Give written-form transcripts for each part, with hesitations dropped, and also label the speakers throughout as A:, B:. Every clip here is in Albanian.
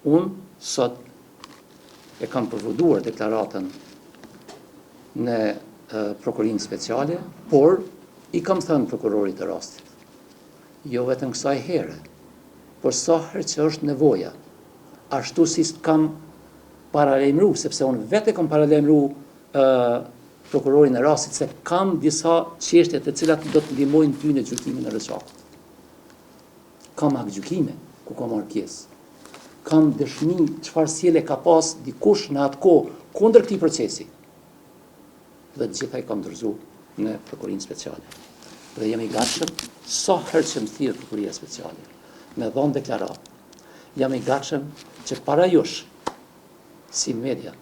A: Unë sot e kam përfunduar deklaratën në Prokurorinë Speciale, por i kam thënë prokurorit të rastit, jo vetëm kësaj here, por sa herë që është nevoja, ashtu si kam paralajmëru, sepse unë vetë kam paralajmëru prokurorin e rastit, se kam disa çështje të cilat do të ndihmojnë ty në gjykimin e rrethaqut. Kam aktgjykime ku kam marrë pjesë. Kam dëshmi çfarë sjellje ka pas dikush në atë kohë kundër këtij procesi. Dhe të gjitha i kam dorëzuar në Prokurorinë Speciale. Dhe jam i gatshëm sa herë që më thirr Prokuroria Speciale me dhënë deklaratë. Jam i gatshëm që para jush, si media,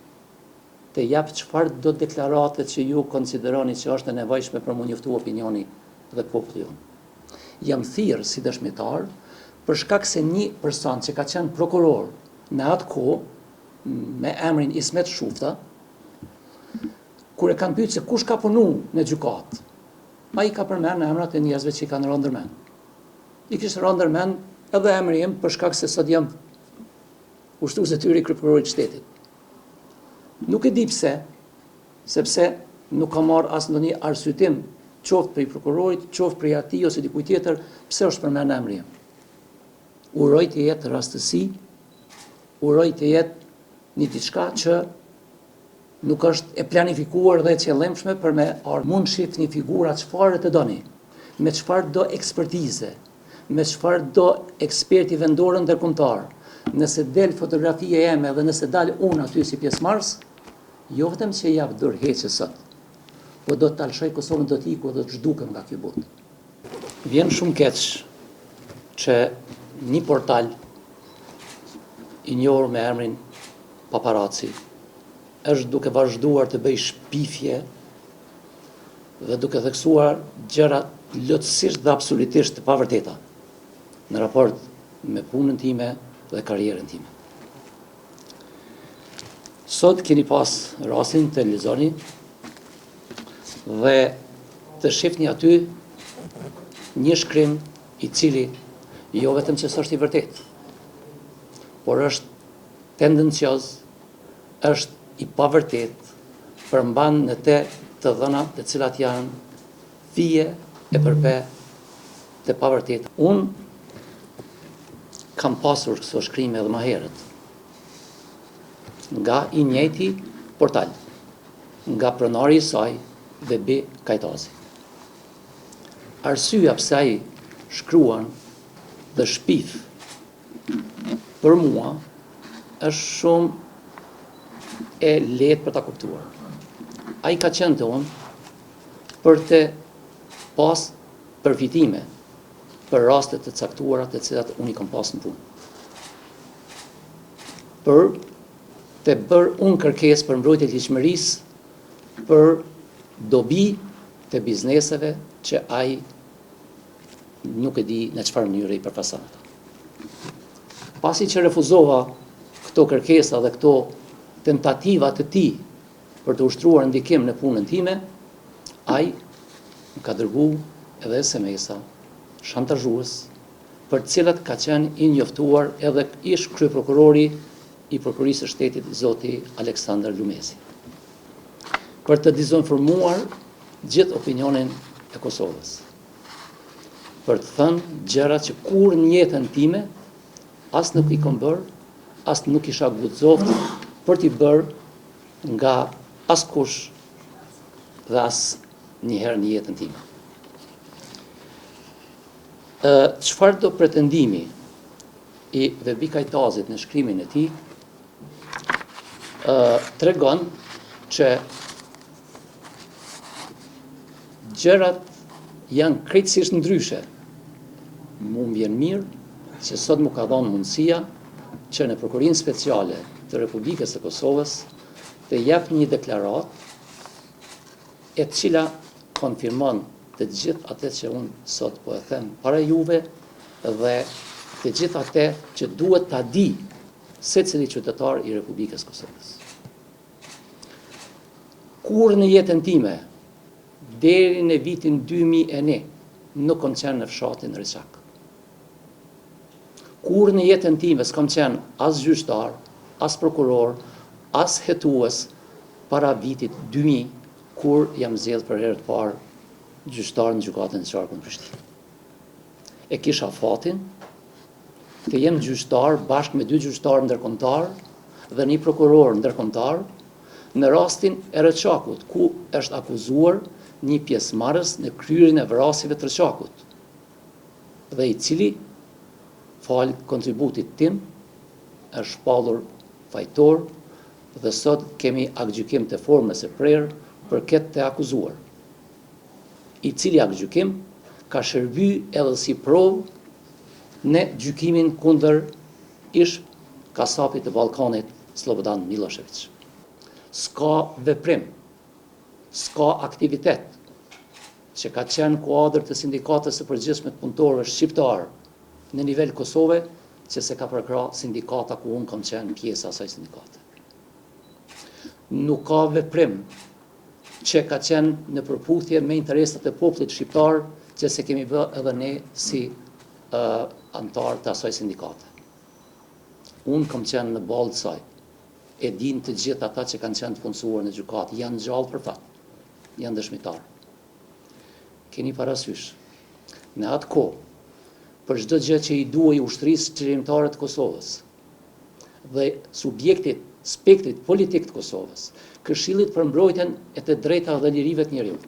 A: të jap çfarë do deklarate që ju konsideroni që është e nevojshme për më njoftu opinioni dhe populli jonë. Jam thirrë si dëshmitar për shkak se një person që ka qenë prokuror në atë kohë me emrin Ismet Shufta, kur e kanë pyetur se kush ka punu në gjykatë, ai ka përmendur emrat e njerëzve që i kanë rënë ndërmend. I kishte rënë ndërmend edhe emri im për shkak se sot jam ushtrues i kryeprokurorit të shtetit. Nuk e di pse, sepse nuk ka marrë as ndonjë arsyetim, qoftë për i prokurorit, qoftë për atij ose dikujt tjetër, pse është përmendur emri im. Uroj të jetë rastësi, uroj të jetë një diçka që nuk është e planifikuar dhe e qëllimshme për me ardhur. Mund shihni figura çfarë të doni, me çfarë do ekspertize, me çfarë do eksperti vendor ndërkombëtar. Nëse del fotografia eme dhe nëse dal unë aty si pjesëmarrës, jo vetëm që jap dorëheqje sot, po do të talshoj Kosovën, do të iku dhe do të zhdukem nga ky botë. Vjen shumë keq që një portal i njohur me emrin Paparazzi është duke vazhduar të bëj shpifje dhe duke theksuar gjëra plotësisht dhe absolutisht të pavërteta në raport me punën time dhe karrierën time. Sot keni pas rastin të lexoni dhe të shihni aty një shkrim i cili jo vetëm që s'është i vërtet, por është tendencioz, është i pavërtet, përmban në të dhëna të cilat janë fije e përpe të pavërtet. Unë kam pasur këso shkrime edhe më herët nga i njëjti portal, nga pronari i saj dhe B. Kajtazi. Arsyeja pse ai shkruan dhe shpif për mua është shumë e lehtë për ta kuptuar. Ai ka qenë të unë për të pas përfitime për raste të caktuara të cilat unë i kam pas në punë. Për të bërë unë kërkesë për mbrojtje të ligjshmërisë për dobi të bizneseve që ai nuk e di në çfarë mënyre i përfason ata. Pasi që refuzova këto kërkesa dhe këto tentativa të tij për të ushtruar ndikim në punën time, ai më ka dërguar edhe SMS-a shantazhues, për të cilat ka qenë i njoftuar edhe ish kryeprokurori i Prokurorisë së Shtetit, zoti Aleksandar Lumezi, për të dezinformuar gjithë opinionin e Kosovës, për të thënë gjëra që kur në jetën time as nuk i kam bërë, as nuk isha guxoft për t'i bërë nga askush dhe as njëherë në jetën time. Çfarë do pretendimi i Vebi Kajtazit në shkrimin e tij tregon që gjërat janë krejtësisht ndryshe. Mu më vjen mirë që sot më ka dhënë mundësia që në Prokurorinë Speciale të Republikës së Kosovës të jap një deklaratë e cila konfirmon të gjithë atë që unë sot po e them para juve dhe të gjithë atë që duhet ta di secili qytetar i Republikës Kosovës. Kur në jetën time, deri në vitin 2001, nuk kam qenë në fshatin Rishak. Kur në jetën time s'kam qenë as gjyqtar, as prokuror, as hetues para vitit 2000, kur jam zgjedhur për herë të parë gjyqtar në gjykatën e qarkut në Prishtinë. E kisha fatin të jem gjyqtar bashkë me 2 gjyqtarë ndërkombëtar dhe një prokuror ndërkombëtar në rastin e Rrëçakut, ku është akuzuar një pjesëmarrës në kryerjen e vrasjeve të Rrëçakut, dhe i cili, falë kontributit tim, është shpallur fajtor dhe sot kemi aktgjykim të formës së prerë për këtë të akuzuar, i cili aktgjykim ka shërbyer edhe si provë në gjykimin kundër ish kasapit të Ballkanit Slobodan Milošević. S'ka veprim, s'ka aktivitet që ka qenë kuadër të sindikatës së përgjithshme të punëtorëve shqiptar në nivel Kosove që se ka përkra sindikata ku unë kam qenë pjesë asaj sindikate. Nuk ka veprim që ka qenë në përputhje me interesat e popullit shqiptar që se kemi bë edhe ne si antar të asaj sindikate. Unë kam qenë në balë të saj, e din të gjithë ata që kanë qenë të punësuar në gjykatë, janë gjallë për fat, janë dëshmitarë. Keni parasysh, në atë kohë, për çdo gjë që i duhej ushtrisë qeverimtare të Kosovës dhe subjektit, spektrit politik të Kosovës, Këshillit për mbrojtjen e të drejtave dhe lirive të njerëzit,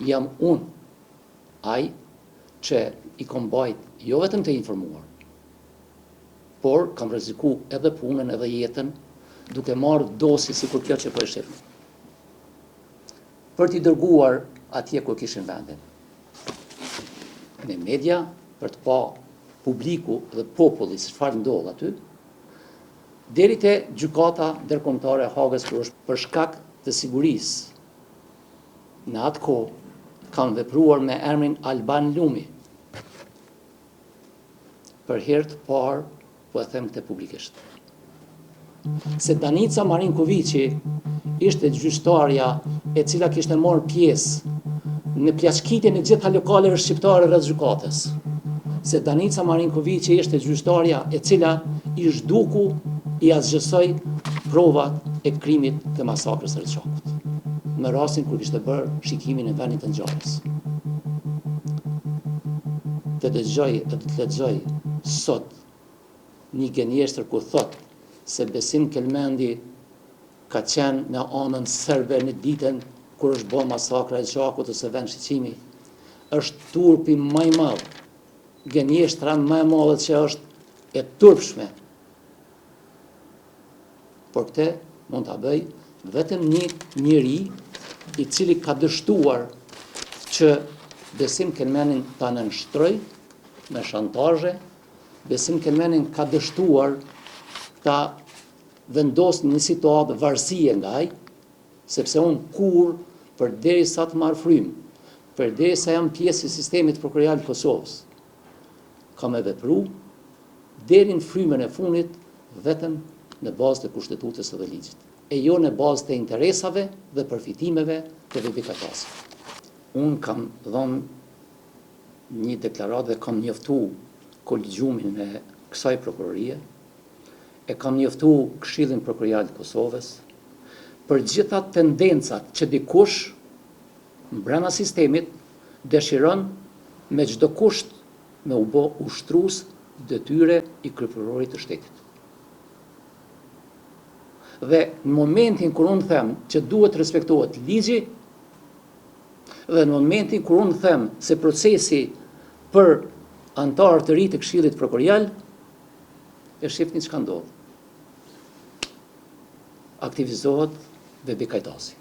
A: jam unë ai që i kam bajt jo vetëm të informuar, por kam rreziku edhe punën edhe jetën duke marrë dosje sikur kjo që po e shihni, për t'i dërguar atje ku kishin vendin. Në media, për të pa publiku dhe populli se çfarë ndodh aty, deri te gjykata ndërkombëtare e Hagës për shkak të sigurisë. Në atë kohë kanë vepruar me emrin Alban Lumi. Për herë të parë po e them këtë publikisht. Se Danica Marinkoviqi ishte gjyqtarja e cila kishte marrë pjesë në plaçkitjen e gjitha lokaleve shqiptare rreth gjykatës. Se Danica Marinkoviqi ishte gjyqtarja e cila i zhduku i azgjësoi provat e krimit të masakrës së Rrëçakut, në rastin kur kishte bërë shikimin e vendit të ngjarjes. Të lexoj sot një gënjeshtër ku thot se Besim Kelmendi ka qenë në anën serbe në ditën kur është bërë masakra e Rrëçakut ose vend shiqimi, është turpi më i madh, gënjeshtra më e madhe që është e turpshme. Por këtë mund ta bëj vetëm një njeri i cili ka dështuar që Besim Kelmenin ta nënshtroj me shantazhe, Besim Kelmenin ka dështuar ta vendosë një situatë varësie nga ai, sepse unë kur përderisa të marr frymë, përderisa jam pjesë e sistemit prokurorial të Kosovës, kam e vepru deri në frymën e fundit vetëm në bazë të kushtetutës së ligjit, e jo në bazë të interesave dhe përfitimeve të veprimtarit. Unë kam dhënë një deklaratë dhe kam njoftuar kolegjiumin e kësaj prokurorie, e kam njoftuar Këshillin Prokurorial të Kosovës për gjitha tendencat që dikush brenda sistemit dëshiron me çdo kusht me u bë ushtrues detyre i kryeprokurorit të shtetit. Dhe në momentin kur unë them që duhet respektohet ligji, dhe në momentin kur unë them se procesi për antarë të ri të Këshillit Prokurorial, e shifni çka ndodh. Aktivizohet Bebi Kajtasi.